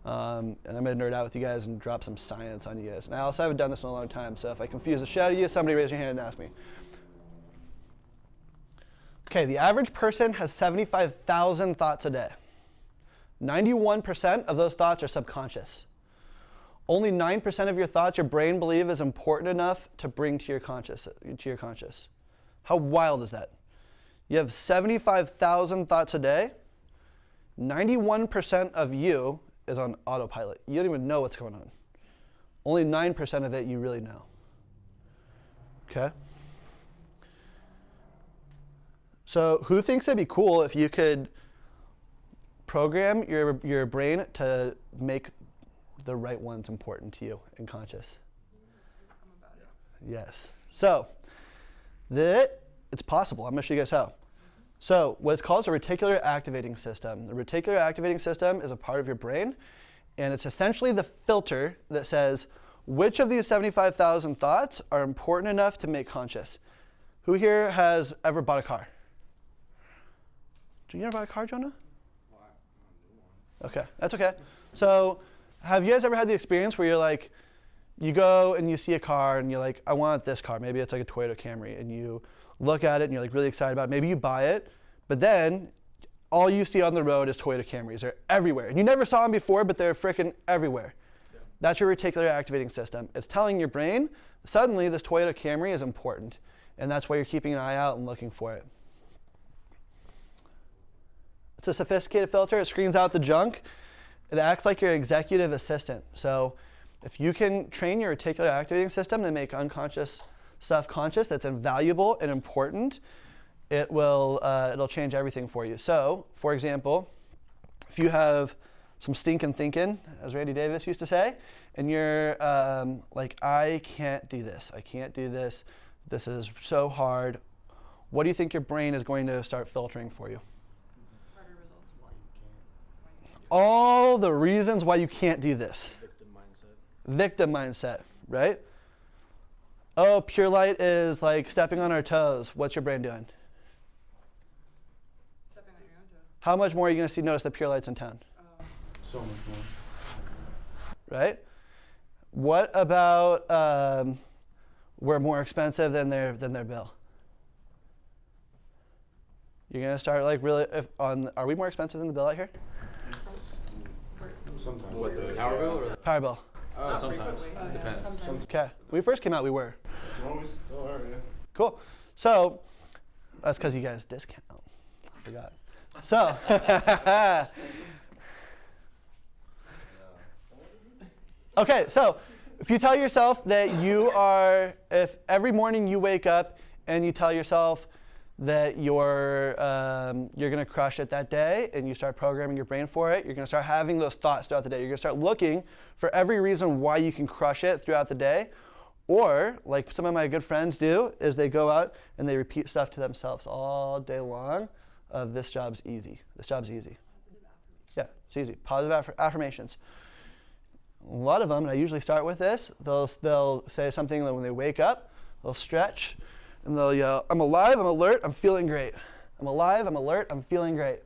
A: And I'm gonna nerd out with you guys and drop some science on you guys. And I also haven't done this in a long time, so if I confuse the shit out of you, somebody raise your hand and ask me. Okay, the average person has 75,000 thoughts a day. 91% of those thoughts are subconscious. Only 9% of your thoughts your brain believes is important enough to bring to your conscious. How wild is that? You have 75,000 thoughts a day. 91% of you is on autopilot. You don't even know what's going on. Only 9% of it you really know. Okay? So who thinks it'd be cool if you could program your brain to make the right ones important to you and conscious? Yes. So it's possible. I'm going to show you guys how. So what's called is a reticular activating system. The reticular activating system is a part of your brain, and it's essentially the filter that says which of these 75,000 thoughts are important enough to make conscious. Who here has ever bought a car? Did you ever buy a car, Jonah? Okay, that's okay. So have you guys ever had the experience where you're like, you go and you see a car and you're like, I want this car. Maybe it's like a Toyota Camry, and you look at it and you're like really excited about it. Maybe you buy it, but then all you see on the road is Toyota Camrys. They're everywhere. And you never saw them before, but they're freaking everywhere. Yeah. That's your reticular activating system. It's telling your brain, suddenly this Toyota Camry is important. And that's why you're keeping an eye out and looking for it. It's a sophisticated filter. It screens out the junk. It acts like your executive assistant. So if you can train your reticular activating system to make unconscious stuff conscious that's invaluable and important, it'll change everything for you. So, for example, if you have some stinking thinking, as Randy Davis used to say, and you're like, I can't do this. I can't do this. This is so hard. What do you think your brain is going to start filtering for you? All the reasons why you can't do this. Victim mindset, right? Oh, Pure Light is like stepping on our toes. What's your brain doing?
H: Stepping on your own toes.
A: How much more are you going to notice that Pure Light's in town?
L: So much more.
A: Right? What about we're more expensive than their bill? You're going to start like really, are we more expensive than the bill out here?
L: Sometimes.
J: What, the power bill or the
A: Power bill.
J: sometimes. Depends.
A: Okay. When we first came out, we were.
L: Always still are, yeah.
A: Cool. So that's because you guys discount. I forgot. So okay, so if you tell yourself that if every morning you wake up and you tell yourself that you're going to crush it that day, and you start programming your brain for it, you're going to start having those thoughts throughout the day. You're going to start looking for every reason why you can crush it throughout the day. Or, like some of my good friends do, is they go out and they repeat stuff to themselves all day long of this job's easy. This job's easy. Yeah, it's easy. Positive affirmations. A lot of them, and I usually start with this, they'll say something like when they wake up, they'll stretch, and they'll yell, I'm alive, I'm alert, I'm feeling great. I'm alive, I'm alert, I'm feeling great.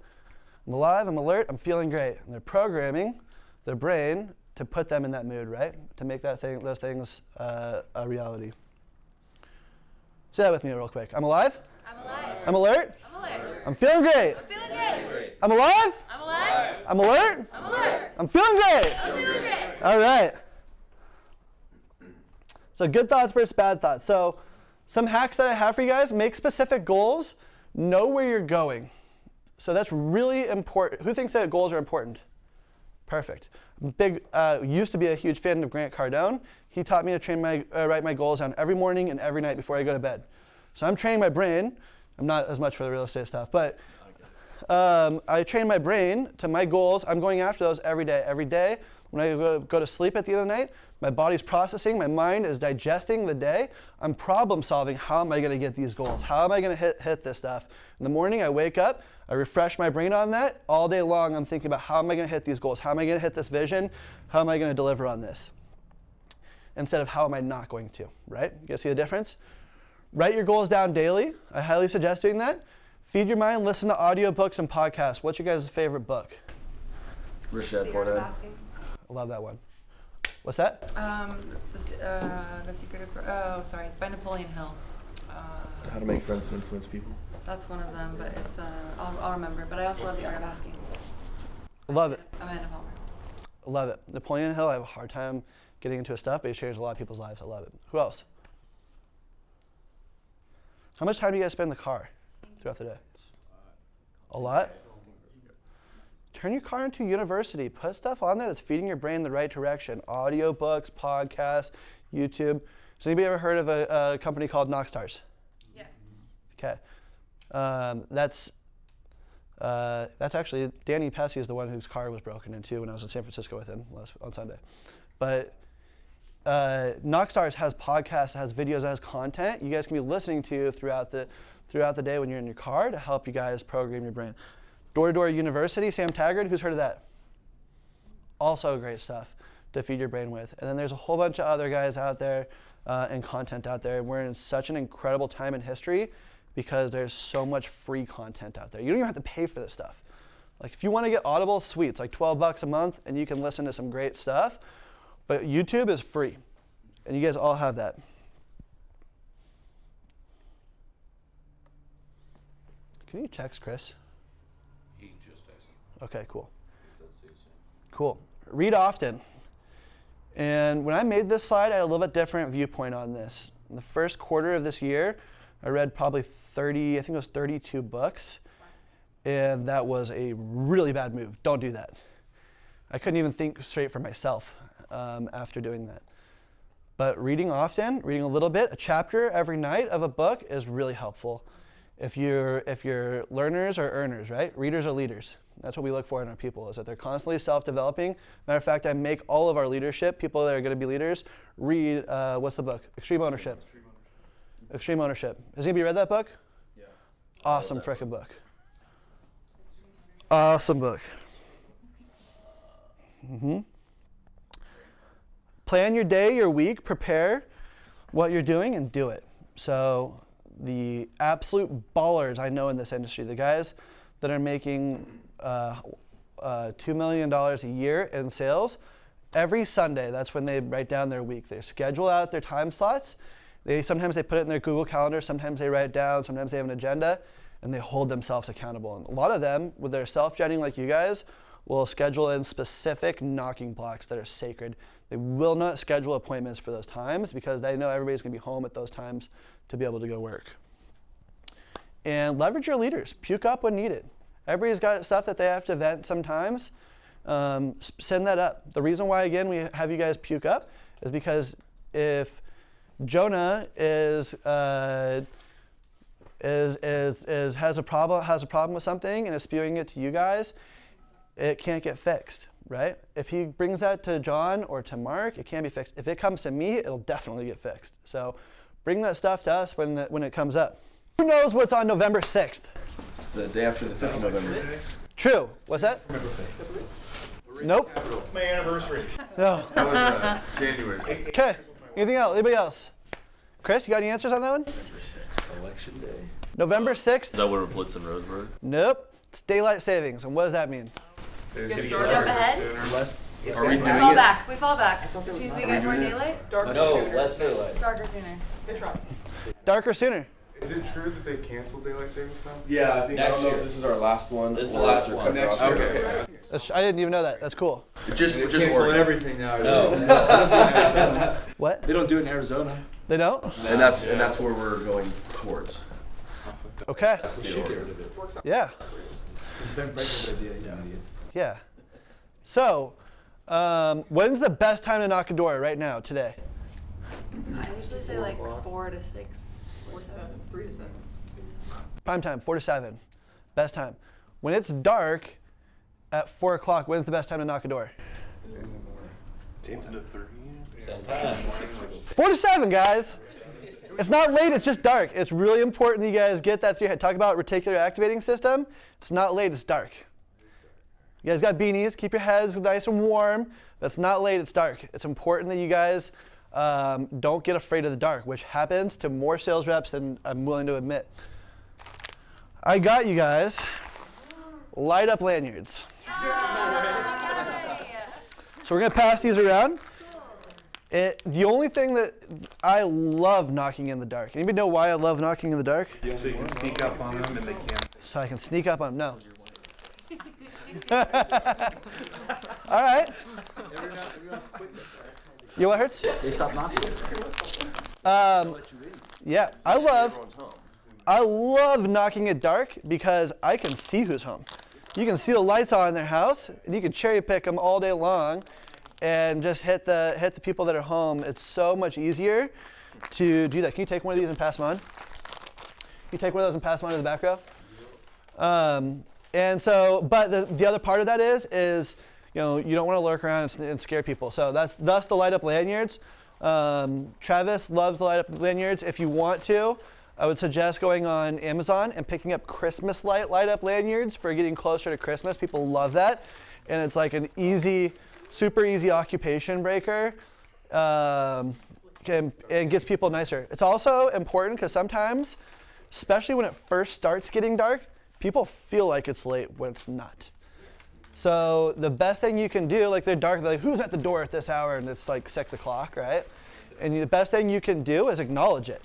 A: I'm alive, I'm alert, I'm feeling great. And they're programming their brain to put them in that mood, right? To make those things a reality. Say that with me real quick. I'm alive.
H: I'm alive.
A: I'm alert.
H: I'm alert.
A: I'm feeling great.
H: I'm feeling great.
A: I'm alive.
H: I'm alive.
A: I'm alert.
H: I'm alert.
A: I'm feeling great.
H: I'm feeling great.
A: All right. So good thoughts versus bad thoughts. So some hacks that I have for you guys: make specific goals. Know where you're going. So that's really important. Who thinks that goals are important? Perfect. Used to be a huge fan of Grant Cardone. He taught me to write my goals down every morning and every night before I go to bed. So I'm training my brain. I'm not as much for the real estate stuff, but I train my brain to my goals. I'm going after those every day. Every day, when I go to sleep at the end of the night, my body's processing, my mind is digesting the day. I'm problem solving. How am I going to get these goals? How am I going to hit this stuff? In the morning, I wake up, I refresh my brain on that. All day long, I'm thinking about how am I going to hit these goals? How am I going to hit this vision? How am I going to deliver on this? Instead of how am I not going to, right? You guys see the difference? Write your goals down daily. I highly suggest doing that. Feed your mind, listen to audiobooks and podcasts. What's your guys' favorite book?
G: Rich Dad, Poor Dad.
A: I love that one. What's that?
H: The Secret of... it's by Napoleon Hill.
G: How to Make Friends and Influence People.
H: That's one of them, but it's I'll remember. But I also love The Art of Asking.
A: Love it.
H: Amanda Palmer.
A: Love it. Napoleon Hill, I have a hard time getting into his stuff, but he's changed a lot of people's lives. I love it. Who else? How much time do you guys spend in the car throughout the day? A lot? Turn your car into a university. Put stuff on there that's feeding your brain the right direction. Audiobooks, podcasts, YouTube. Has anybody ever heard of a company called Knockstars?
H: Yes.
A: Okay. That's actually, Danny Pesci is the one whose car was broken into when I was in San Francisco with him on Sunday. But Knockstars has podcasts, has videos, has content you guys can be listening to throughout the day when you're in your car to help you guys program your brain. Door to Door University, Sam Taggart, who's heard of that? Also great stuff to feed your brain with. And then there's a whole bunch of other guys out there and content out there. We're in such an incredible time in history because there's so much free content out there. You don't even have to pay for this stuff. Like if you want to get Audible, sweet, it's like $12 a month and you can listen to some great stuff. But YouTube is free, and you guys all have that. Can you text Chris?
D: He just texted.
A: Okay, cool. Cool. Read often. And when I made this slide, I had a little bit different viewpoint on this. In the first quarter of this year, I read probably 32 books, and that was a really bad move. Don't do that. I couldn't even think straight for myself after doing that. But reading often, reading a little bit, a chapter every night of a book is really helpful. If you're learners or earners, right? Readers or leaders. That's what we look for in our people, is that they're constantly self-developing. Matter of fact, I make all of our leadership, people that are going to be leaders, read, what's the book? Extreme Ownership. Extreme Ownership. Has anybody read that book?
M: Yeah.
A: Awesome frickin' book. Awesome book. Plan your day, your week, prepare what you're doing and do it. So the absolute ballers I know in this industry, the guys that are making $2 million a year in sales, every Sunday, that's when they write down their week. They schedule out their time slots. Sometimes they put it in their Google Calendar, sometimes they write it down, sometimes they have an agenda, and they hold themselves accountable. And a lot of them, with their self-jetting like you guys, will schedule in specific knocking blocks that are sacred. They will not schedule appointments for those times because they know everybody's going to be home at those times to be able to go work. And leverage your leaders. Puke up when needed. Everybody's got stuff that they have to vent sometimes. Send that up. The reason why, again, we have you guys puke up is because if Jonah has a problem with something and is spewing it to you guys, it can't get fixed, right? If he brings that to John or to Mark, it can't be fixed. If it comes to me, it'll definitely get fixed. So bring that stuff to us when it comes up. Who knows what's on November 6th?
G: It's the day after the 5th of November.
A: True. What's that? Nope.
O: It's my anniversary.
A: No.
L: That was January.
A: Okay. Anything else? Anybody else? Chris, you got any answers on that one?
M: Election day.
A: November 6th?
M: Is that where we're blitzing Roseburg?
A: Nope. It's daylight savings. And what does that mean?
H: Jump ahead.
G: We
H: fall back. Which means we get more daylight?
K: Darker
D: No,
K: sooner.
D: less daylight.
H: Darker sooner.
K: Good try.
A: Darker sooner.
L: Is it true that they canceled daylight savings time?
G: Yeah, I think I
D: Next
G: don't know
D: year.
G: if this is our last one.
D: This is the
G: or
D: last
G: they're
D: one.
G: cutting it
L: Next
G: off.
L: year.
G: Okay.
A: I didn't even know that. That's cool.
G: Just
J: Cancel
G: Oregon.
J: everything now.
D: No.
A: What?
O: They don't do it in Arizona.
A: They don't?
G: And that's where we're going towards.
A: Okay.
O: We should get rid of it.
A: Yeah.
O: Ben Franklin's idea, he's an idiot.
A: Yeah. So, when's the best time to knock a door right now, today?
H: I usually say like 4 to 6.
K: 4 to 7, 3 to 7.
A: Prime time, 4 to 7. Best time. When it's dark at 4 o'clock, when's the best time to knock a door?
M: 10 to 3.
D: Same time.
A: 4 to 7, guys. It's not late, it's just dark. It's really important that you guys get that through your head. Talk about reticular activating system. It's not late, it's dark. You guys got beanies, keep your heads nice and warm. It's not late, it's dark. It's important that you guys don't get afraid of the dark, which happens to more sales reps than I'm willing to admit. I got you guys light up lanyards. So we're gonna pass these around. The only thing that I love knocking in the dark. Anybody know why I love knocking in the dark?
L: So you can sneak up on them and they can't.
A: So I can sneak up on them. No. All right. You know what hurts?
P: They stopped knocking.
A: Yeah, I love knocking it dark because I can see who's home. You can see the lights on in their house, and you can cherry pick them all day long, and just hit the people that are home. It's so much easier to do that. Can you take one of these and pass them on? Can you take one of those and pass them on to the back row? And so, but the other part of that is you know, you don't want to lurk around and scare people. So thus the light up lanyards. Travis loves the light up lanyards. If you want to, I would suggest going on Amazon and picking up Christmas light up lanyards for getting closer to Christmas. People love that, and it's like an easy, super easy occupation breaker, and gets people nicer. It's also important because sometimes, especially when it first starts getting dark, people feel like it's late when it's not. So the best thing you can do, like they're dark, they're like, who's at the door at this hour? And it's like 6 o'clock, right? And the best thing you can do is acknowledge it.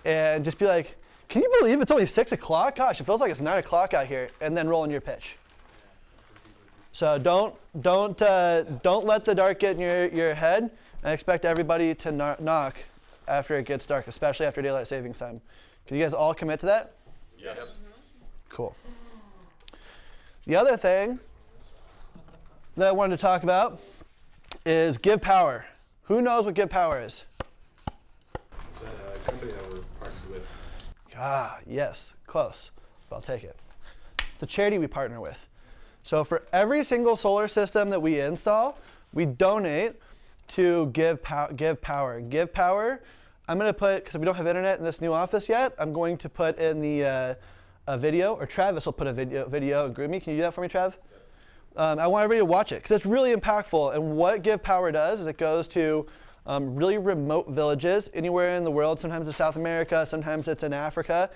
A: And just be like, can you believe it's only 6 o'clock? Gosh, it feels like it's 9 o'clock out here. And then roll in your pitch. So don't let the dark get in your head. And expect everybody to knock after it gets dark, especially after daylight savings time. Can you guys all commit to that?
M: Yes.
A: Cool. The other thing that I wanted to talk about is Give Power. Who knows what Give Power is?
O: It's a company that we're partnered with.
A: Ah, yes, close, but I'll take it. The charity we partner with. So for every single solar system that we install, we donate to Give Power. Give Power, I'm going to put, because we don't have internet in this new office yet, I'm going to put in the a video, or Travis will put a video and group me. Can you do that for me, Trav? I want everybody to watch it because it's really impactful. And what Give Power does is it goes to really remote villages anywhere in the world. Sometimes it's South America, sometimes it's in Africa,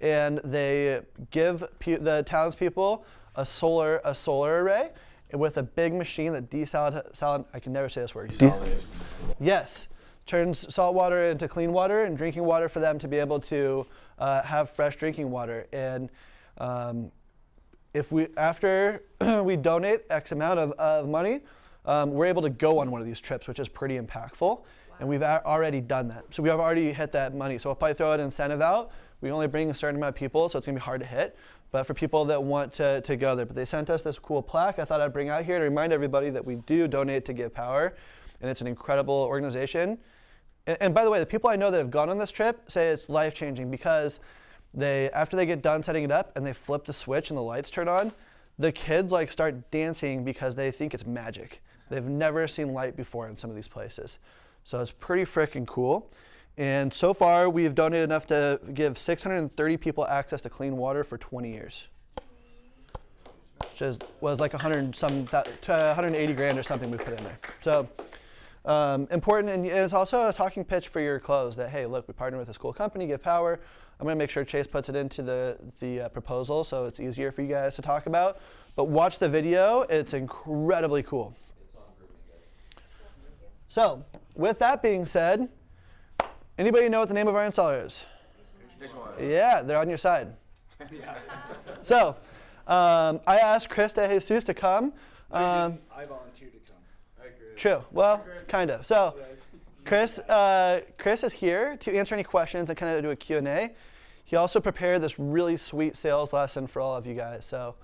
A: and they give the townspeople a solar array with a big machine that I can never say this word. Yes, turns salt water into clean water and drinking water for them to be able to have fresh drinking water. And after we donate X amount of money, we're able to go on one of these trips, which is pretty impactful. Wow. And we've already done that. So we have already hit that money. So we'll probably throw an incentive out. We only bring a certain amount of people, so it's gonna be hard to hit. But for people that want to go there. But they sent us this cool plaque I thought I'd bring out here to remind everybody that we do donate to Give Power. And it's an incredible organization. And by the way, the people I know that have gone on this trip say it's life-changing because after they get done setting it up and they flip the switch and the lights turn on, the kids like start dancing because they think it's magic. They've never seen light before in some of these places. So it's pretty freaking cool. And so far, we've donated enough to give 630 people access to clean water for 20 years. Which was like 180 grand or something we put in there. So important, and it's also a talking pitch for your clothes that, hey, look, we partner with this cool company, Give Power. I'm going to make sure Chase puts it into the proposal so it's easier for you guys to talk about. But watch the video. It's incredibly cool. So with that being said, anybody know what the name of our installer is? Yeah, they're on your side. So I asked Chris De Jesus to come.
P: I volunteered to come.
A: True. Well, kind of. So Chris is here to answer any questions and kind of do a Q&A. He also prepared this really sweet sales lesson for all of you guys. So,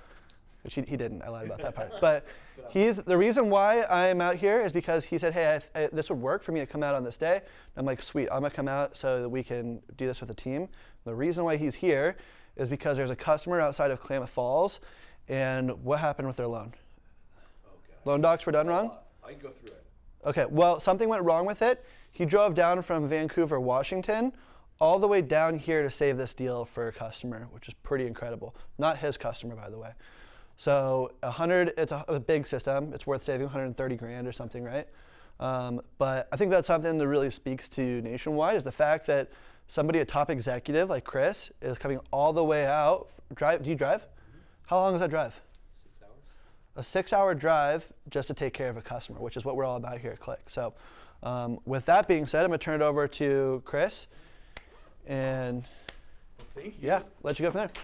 A: which he didn't. I lied about that part. But the reason why I'm out here is because he said, hey, this would work for me to come out on this day. And I'm like, sweet, I'm going to come out so that we can do this with the team. The reason why he's here is because there's a customer outside of Klamath Falls, and what happened with their loan? Loan docs were done wrong?
P: I can go through it.
A: Okay, well, something went wrong with it. He drove down from Vancouver, Washington, all the way down here to save this deal for a customer, which is pretty incredible. Not his customer, by the way. So it's a big system. It's worth saving 130 grand or something, right? But I think that's something that really speaks to Nationwide is the fact that somebody, a top executive like Chris, is coming all the way out. Do you drive? How long is that drive?
P: 6 hours.
A: A 6-hour drive just to take care of a customer, which is what we're all about here at Click. So with that being said, I'm going to turn it over to Chris. And yeah, let you go from there.